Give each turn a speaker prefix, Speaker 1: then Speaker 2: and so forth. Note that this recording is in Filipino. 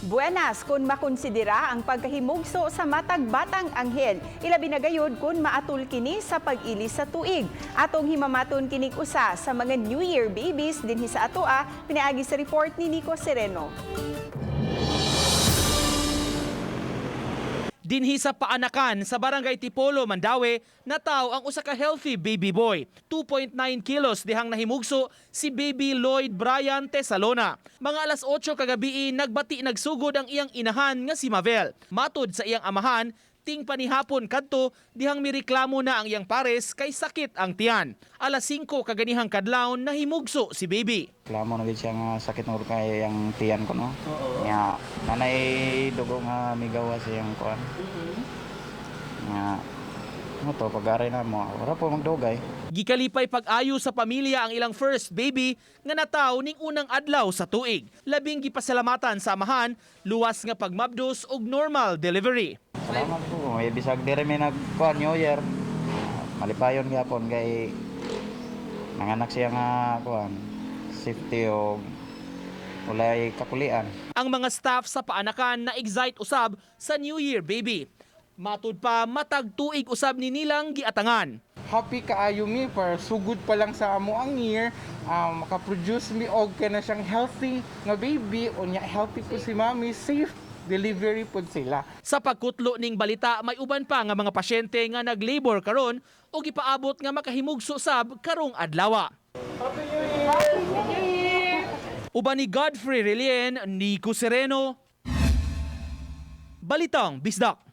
Speaker 1: Buenas kung makonsidera ang pagkahimugso sa matag batang anghel. Ilabi na gayud kung maatul kini sa pag-ilis sa tuig. Atong himamaton kinig usa sa mga New Year babies dinhi sa atoa, pinaagi sa report ni Nico Sereno.
Speaker 2: Dinhi sa paanakan sa Barangay Tipolo, Mandaue, nataw ang usa ka healthy baby boy. 2.9 kilos dihang nahimugso si baby Lloyd Brian Tesalona. Mga alas 8 kagabi nagbati nagsugod ang iyang inahan nga si Mavel. Matud sa iyang amahan, ting panihapon kadto dihang mireklamo na ang iyang pares kay sakit ang tiyan. Alas 5 kaganihang kadlawon nahimugso si baby.
Speaker 3: Reklamo na gid siya nga sakit ng kay ang tiyan ko no. Nga nanay dugo nga migawa siyang kuan. Nga mo to pag-aray na mo. Wala po magdugay.
Speaker 2: Gikalipay pag-ayo sa pamilya ang ilang first baby nga nataw ning unang adlaw sa tuig. Labing gipasalamatan sa amahan, luwas nga pagmabdos og normal delivery.
Speaker 3: Salamat po. May bisag dire may nagkuan New Year. Malipayon gyapon kay nanganak siya nga kuan safety o walay kapulian.
Speaker 2: Ang mga staff sa paanakan na excite usab sa New Year baby. Matud pa matag tuig usab ni nilang giatangan.
Speaker 4: Happy kaayo mi para sugod pa lang sa amo ang year, makaproduce mi og kana siyang healthy nga baby unya healthy po si mommy, safe delivery po sila.
Speaker 2: Sa pagkutlo ning balita, may uban pa nga mga pasyente nga nag-labor karon o gipaabot nga makahimugso sab karong adlaw. Uban ni Godfrey Relien, Nico Sereno, Balitang Bisdak.